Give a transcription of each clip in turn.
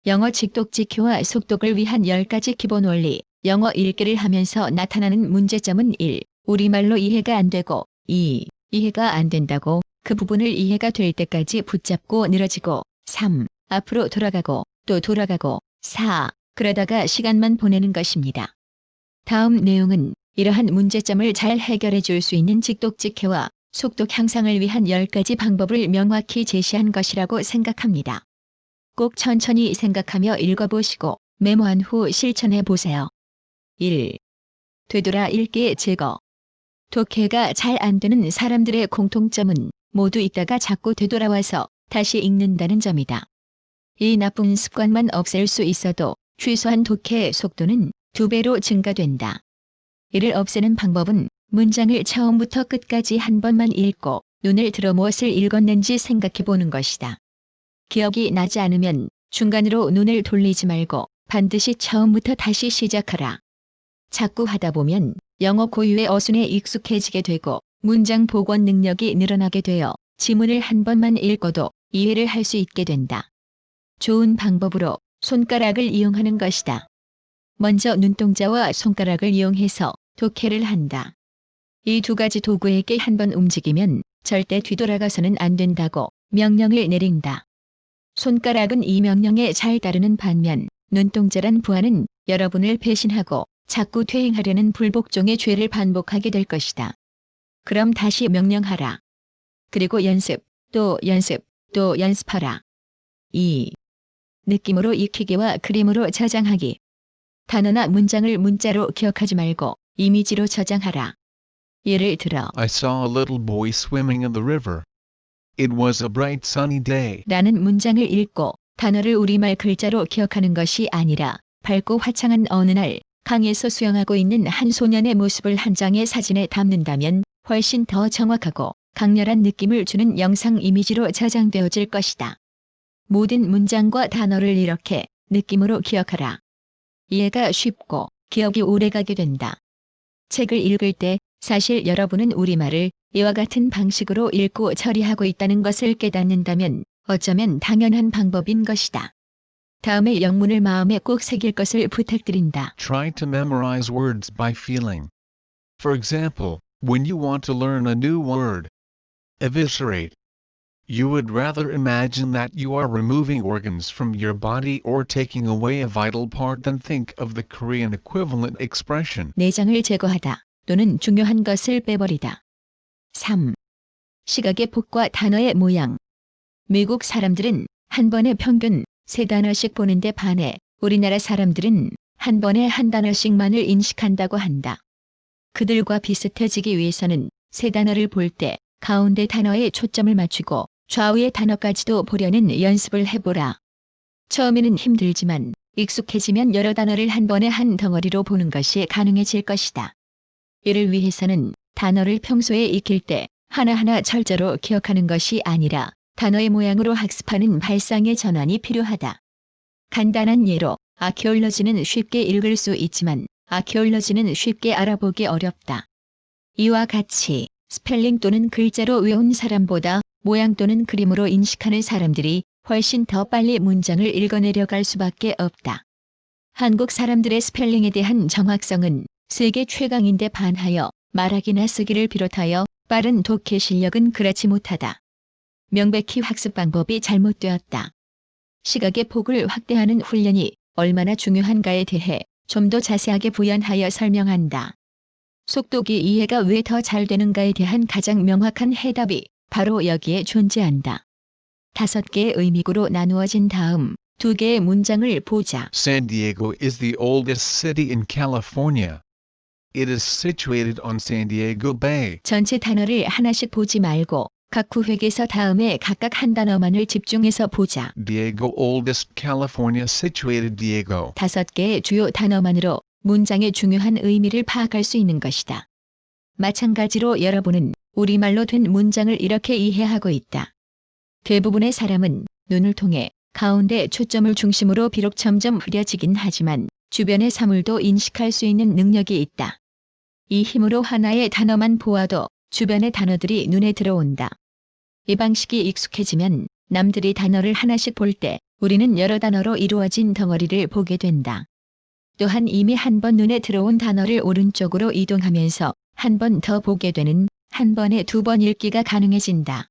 영어 직독직효와 속독을 위한 10가지 기본 원리. 영어 읽기를 하면서 나타나는 문제점은 1. 우리말로 이해가 안 되고 2. 이해가 안 된다고 그 부분을 이해가 될 때까지 붙잡고 늘어지고 3. 앞으로 돌아가고 또 돌아가고 4. 그러다가 시간만 보내는 것입니다. 다음 내용은 이러한 문제점을 잘 해결해 줄 수 있는 직독직효와 속독 향상을 위한 10가지 방법을 명확히 제시한 것이라고 생각합니다. 꼭 천천히 생각하며 읽어보시고 메모한 후 실천해 보세요. 1. 되돌아 읽기 제거. 독해가 잘 안 되는 사람들의 공통점은 모두 읽다가 자꾸 되돌아와서 다시 읽는다는 점이다. 이 나쁜 습관만 없앨 수 있어도 최소한 독해 속도는 2배로 증가된다. 이를 없애는 방법은 문장을 처음부터 끝까지 한 번만 읽고 눈을 들어 무엇을 읽었는지 생각해 보는 것이다. 기억이 나지 않으면 중간으로 눈을 돌리지 말고 반드시 처음부터 다시 시작하라. 자꾸 하다 보면 영어 고유의 어순에 익숙해지게 되고 문장 복원 능력이 늘어나게 되어 지문을 한 번만 읽어도 이해를 할 수 있게 된다. 좋은 방법으로 손가락을 이용하는 것이다. 먼저 눈동자와 손가락을 이용해서 독해를 한다. 이 2가지 도구에게 한 번 움직이면 절대 뒤돌아가서는 안 된다고 명령을 내린다. 손가락은 이 명령에 잘 따르는 반면 눈동자란 부하는 여러분을 배신하고 자꾸 퇴행하려는 불복종의 죄를 반복하게 될 것이다. 그럼 다시 명령하라. 그리고 연습, 또 연습, 또 연습하라. 2. 느낌으로 익히기와 그림으로 저장하기. 단어나 문장을 문자로 기억하지 말고 이미지로 저장하라. 예를 들어 I saw a little boy swimming in the river. It was a bright sunny day. 라는 문장을 읽고 단어를 우리말 글자로 기억하는 것이 아니라 밝고 화창한 어느 날 강에서 수영하고 있는 한 소년의 모습을 한 장의 사진에 담는다면 훨씬 더 정확하고 강렬한 느낌을 주는 영상 이미지로 저장되어질 것이다. 모든 문장과 단어를 이렇게 느낌으로 기억하라. 이해가 쉽고 기억이 오래가게 된다. 책을 읽을 때 사실 여러분은 우리말을 이와 같은 방식으로 읽고 처리하고 있다는 것을 깨닫는다면 어쩌면 당연한 방법인 것이다. 다음에 영문을 마음에 꼭 새길 것을 부탁드린다. Try to memorize words by feeling. For example, when you want to learn a new word, eviscerate, you would rather imagine that you are removing organs from your body or taking away a vital part than think of the Korean equivalent expression. 내장을 제거하다 또는 중요한 것을 빼버리다. 3. 시각의 폭과 단어의 모양. 미국 사람들은 한 번에 평균 3단어씩 보는데 반해 우리나라 사람들은 한 번에 한 단어씩만을 인식한다고 한다. 그들과 비슷해지기 위해서는 3단어를 볼 때 가운데 단어에 초점을 맞추고 좌우의 단어까지도 보려는 연습을 해보라. 처음에는 힘들지만 익숙해지면 여러 단어를 한 번에 한 덩어리로 보는 것이 가능해질 것이다. 이를 위해서는 단어를 평소에 익힐 때 하나하나 철저로 기억하는 것이 아니라 단어의 모양으로 학습하는 발상의 전환이 필요하다. 간단한 예로 아키올로지는 쉽게 읽을 수 있지만 아키올로지는 쉽게 알아보기 어렵다. 이와 같이 스펠링 또는 글자로 외운 사람보다 모양 또는 그림으로 인식하는 사람들이 훨씬 더 빨리 문장을 읽어내려갈 수밖에 없다. 한국 사람들의 스펠링에 대한 정확성은 세계 최강인데 반하여 말하기나 쓰기를 비롯하여 빠른 독해 실력은 그렇지 못하다. 명백히 학습 방법이 잘못되었다. 시각의 폭을 확대하는 훈련이 얼마나 중요한가에 대해 좀 더 자세하게 부연하여 설명한다. 속독이 이해가 왜 더 잘 되는가에 대한 가장 명확한 해답이 바로 여기에 존재한다. 5개의 의미구로 나누어진 다음 2개의 문장을 보자. San Diego is the oldest city in California. It is situated on San Diego Bay. 전체 단어를 하나씩 보지 말고 각 구획에서 다음에 각각 한 단어만을 집중해서 보자. Diego oldest California situated Diego. 5개의 주요 단어만으로 문장의 중요한 의미를 파악할 수 있는 것이다. 마찬가지로 여러분은 우리말로 된 문장을 이렇게 이해하고 있다. 대부분의 사람은 눈을 통해 가운데 초점을 중심으로 비록 점점 흐려지긴 하지만 주변의 사물도 인식할 수 있는 능력이 있다. 이 힘으로 하나의 단어만 보아도 주변의 단어들이 눈에 들어온다. 이 방식이 익숙해지면 남들이 단어를 하나씩 볼 때 우리는 여러 단어로 이루어진 덩어리를 보게 된다. 또한 이미 한 번 눈에 들어온 단어를 오른쪽으로 이동하면서 한 번 더 보게 되는 한 번에 두 번 읽기가 가능해진다.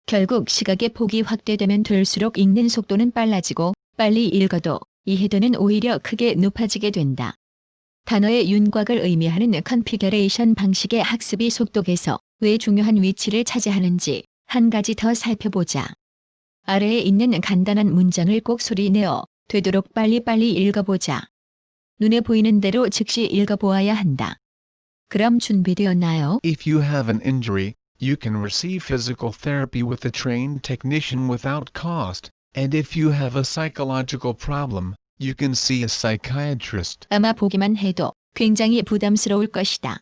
결국 시각의 폭이 확대되면 될수록 읽는 속도는 빨라지고 빨리 읽어도 이해도는 오히려 크게 높아지게 된다. 단어의 윤곽을 의미하는 컨피겨레이션 방식의 학습이 속독에서 왜 중요한 위치를 차지하는지 한 가지 더 살펴보자. 아래에 있는 간단한 문장을 꼭 소리내어 되도록 빨리빨리 읽어보자. 눈에 보이는 대로 즉시 읽어보아야 한다. 그럼 준비되었나요? If you have an injury, you can receive physical therapy with a trained technician without cost, and if you have a psychological problem, you can see a psychiatrist. 아마 보기만 해도 굉장히 부담스러울 것이다.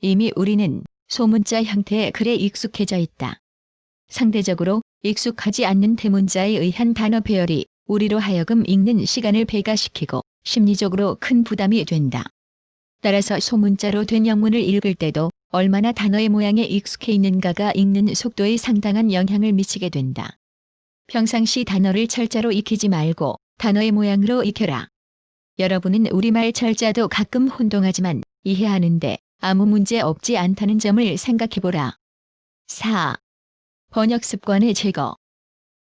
이미 우리는 소문자 형태의 글에 익숙해져 있다. 상대적으로 익숙하지 않는 대문자에 의한 단어 배열이 우리로 하여금 읽는 시간을 배가시키고 심리적으로 큰 부담이 된다. 따라서 소문자로 된 영문을 읽을 때도 얼마나 단어의 모양에 익숙해 있는가가 읽는 속도에 상당한 영향을 미치게 된다. 평상시 단어를 철자로 익히지 말고 단어의 모양으로 익혀라. 여러분은 우리말 철자도 가끔 혼동하지만 이해하는데 아무 문제 없지 않다는 점을 생각해보라. 4. 번역 습관의 제거.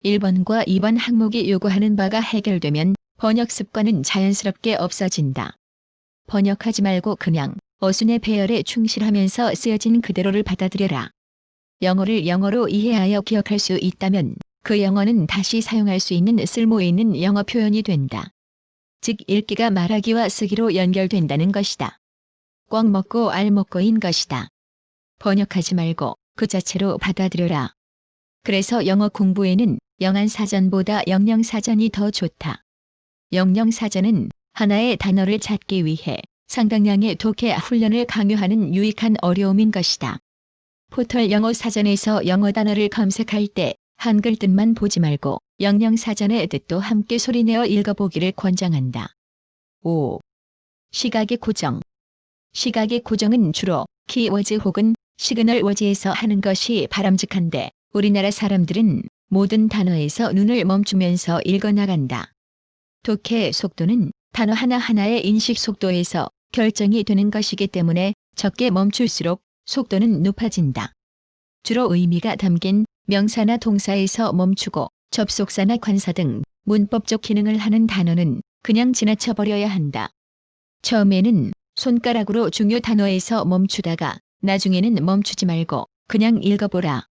1번과 2번 항목이 요구하는 바가 해결되면 번역 습관은 자연스럽게 없어진다. 번역하지 말고 그냥 어순의 배열에 충실하면서 쓰여진 그대로를 받아들여라. 영어를 영어로 이해하여 기억할 수 있다면 그 영어는 다시 사용할 수 있는 쓸모 있는 영어 표현이 된다. 즉 읽기가 말하기와 쓰기로 연결된다는 것이다. 꽉 먹고 알 먹고인 것이다. 번역하지 말고 그 자체로 받아들여라. 그래서 영어 공부에는 영한사전보다 영영사전이 더 좋다. 영영사전은 하나의 단어를 찾기 위해 상당량의 독해 훈련을 강요하는 유익한 어려움인 것이다. 포털 영어 사전에서 영어 단어를 검색할 때 한글 뜻만 보지 말고 영영사전의 뜻도 함께 소리내어 읽어보기를 권장한다. 5. 시각의 고정. 시각의 고정은 주로 키워즈 혹은 시그널 워즈에서 하는 것이 바람직한데 우리나라 사람들은 모든 단어에서 눈을 멈추면서 읽어나간다. 독해 속도는 단어 하나하나의 인식 속도에서 결정이 되는 것이기 때문에 적게 멈출수록 속도는 높아진다. 주로 의미가 담긴 명사나 동사에서 멈추고 접속사나 관사 등 문법적 기능을 하는 단어는 그냥 지나쳐버려야 한다. 처음에는 손가락으로 중요 단어에서 멈추다가 나중에는 멈추지 말고 그냥 읽어보라.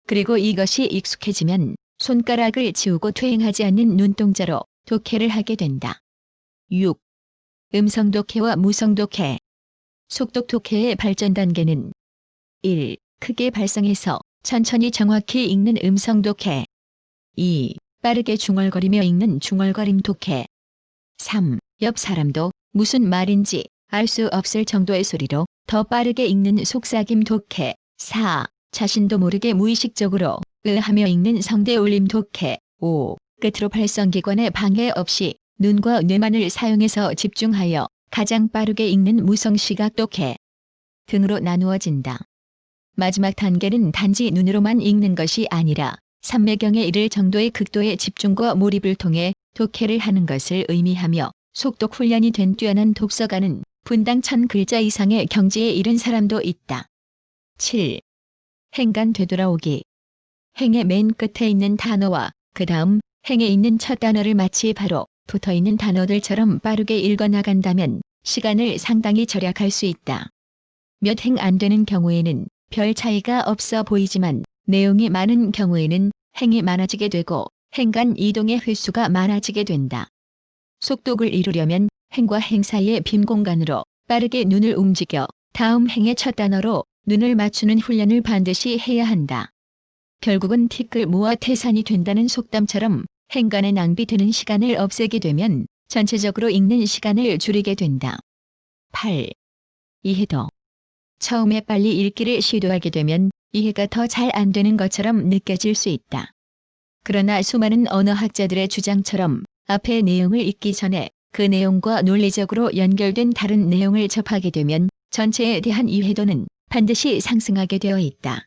그리고 이것이 익숙해지면 손가락을 지우고 퇴행하지 않는 눈동자로 독해를 하게 된다. 6. 음성 독해와 무성 독해. 속독 독해의 발전 단계는 1. 크게 발성해서 천천히 정확히 읽는 음성 독해. 2. 빠르게 중얼거리며 읽는 중얼거림 독해. 3. 옆 사람도 무슨 말인지 알 수 없을 정도의 소리로 더 빠르게 읽는 속삭임 독해. 4. 자신도 모르게 무의식적으로 하며 읽는 성대 울림 독해. 5. 끝으로 발성기관의 방해 없이 눈과 뇌만을 사용해서 집중하여 가장 빠르게 읽는 무성시각 독해 등으로 나누어진다. 마지막 단계는 단지 눈으로만 읽는 것이 아니라 삼매경에 이를 정도의 극도의 집중과 몰입을 통해 독해를 하는 것을 의미하며 속독 훈련이 된 뛰어난 독서가는 분당 1000글자 이상의 경지에 이른 사람도 있다. 7. 행간 되돌아오기. 행의 맨 끝에 있는 단어와 그 다음 행에 있는 첫 단어를 마치 바로 붙어있는 단어들처럼 빠르게 읽어나간다면 시간을 상당히 절약할 수 있다. 몇 행 안 되는 경우에는 별 차이가 없어 보이지만 내용이 많은 경우에는 행이 많아지게 되고 행간 이동의 횟수가 많아지게 된다. 속독을 이루려면 행과 행 사이의 빈 공간으로 빠르게 눈을 움직여 다음 행의 첫 단어로 눈을 맞추는 훈련을 반드시 해야 한다. 결국은 티끌 모아 태산이 된다는 속담처럼 행간에 낭비되는 시간을 없애게 되면 전체적으로 읽는 시간을 줄이게 된다. 8. 이해도. 처음에 빨리 읽기를 시도하게 되면 이해가 더 잘 안 되는 것처럼 느껴질 수 있다. 그러나 수많은 언어학자들의 주장처럼 앞의 내용을 읽기 전에 그 내용과 논리적으로 연결된 다른 내용을 접하게 되면 전체에 대한 이해도는 반드시 상승하게 되어 있다.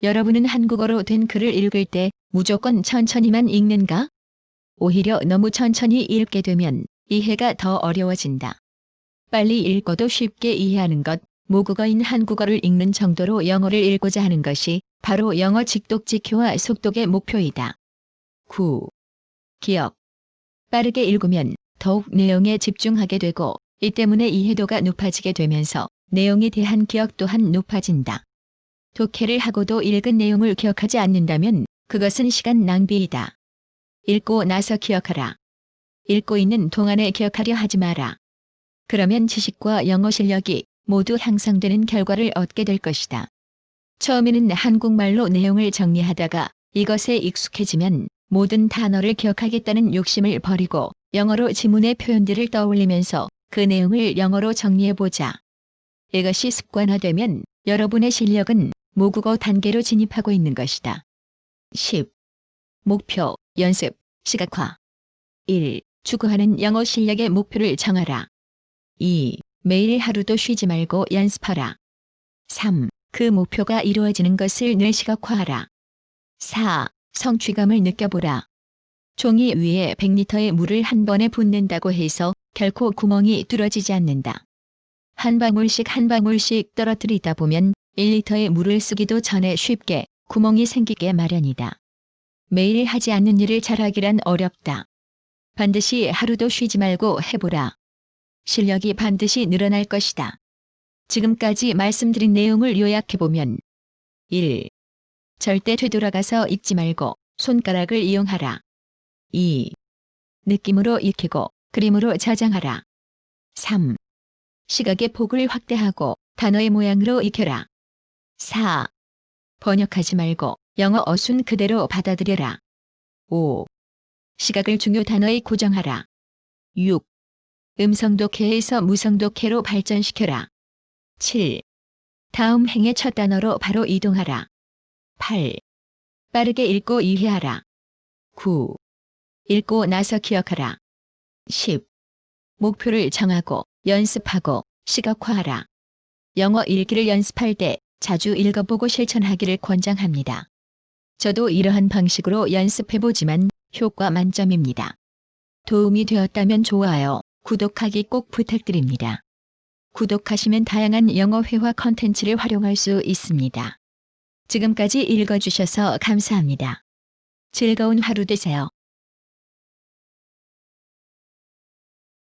여러분은 한국어로 된 글을 읽을 때 무조건 천천히만 읽는가? 오히려 너무 천천히 읽게 되면 이해가 더 어려워진다. 빨리 읽어도 쉽게 이해하는 것, 모국어인 한국어를 읽는 정도로 영어를 읽고자 하는 것이 바로 영어 직독직효와 속독의 목표이다. 9. 기억. 빠르게 읽으면 더욱 내용에 집중하게 되고 이 때문에 이해도가 높아지게 되면서 내용에 대한 기억 또한 높아진다. 독해를 하고도 읽은 내용을 기억하지 않는다면 그것은 시간 낭비이다. 읽고 나서 기억하라. 읽고 있는 동안에 기억하려 하지 마라. 그러면 지식과 영어 실력이 모두 향상되는 결과를 얻게 될 것이다. 처음에는 한국말로 내용을 정리하다가 이것에 익숙해지면 모든 단어를 기억하겠다는 욕심을 버리고 영어로 지문의 표현들을 떠올리면서 그 내용을 영어로 정리해보자. 이것이 습관화되면 여러분의 실력은 모국어 단계로 진입하고 있는 것이다. 10. 목표, 연습, 시각화. 1. 추구하는 영어 실력의 목표를 정하라. 2. 매일 하루도 쉬지 말고 연습하라. 3. 그 목표가 이루어지는 것을 늘 시각화하라. 4. 성취감을 느껴보라. 종이 위에 100리터의 물을 한 번에 붓는다고 해서 결코 구멍이 뚫어지지 않는다. 한 방울씩 한 방울씩 떨어뜨리다 보면 1리터의 물을 쓰기도 전에 쉽게 구멍이 생기게 마련이다. 매일 하지 않는 일을 잘하기란 어렵다. 반드시 하루도 쉬지 말고 해보라. 실력이 반드시 늘어날 것이다. 지금까지 말씀드린 내용을 요약해보면 1. 절대 되돌아가서 읽지 말고 손가락을 이용하라. 2. 느낌으로 익히고 그림으로 저장하라. 3. 시각의 폭을 확대하고 단어의 모양으로 익혀라. 4. 번역하지 말고 영어 어순 그대로 받아들여라. 5. 시각을 중요 단어에 고정하라. 6. 음성 독해에서 무성 독해로 발전시켜라. 7. 다음 행의 첫 단어로 바로 이동하라. 8. 빠르게 읽고 이해하라. 9. 읽고 나서 기억하라. 10. 목표를 정하고 연습하고 시각화하라. 영어 읽기를 연습할 때 자주 읽어보고 실천하기를 권장합니다. 저도 이러한 방식으로 연습해보지만 효과 만점입니다. 도움이 되었다면 좋아요, 구독하기 꼭 부탁드립니다. 구독하시면 다양한 영어 회화 컨텐츠를 활용할 수 있습니다. 지금까지 읽어주셔서 감사합니다. 즐거운 하루 되세요.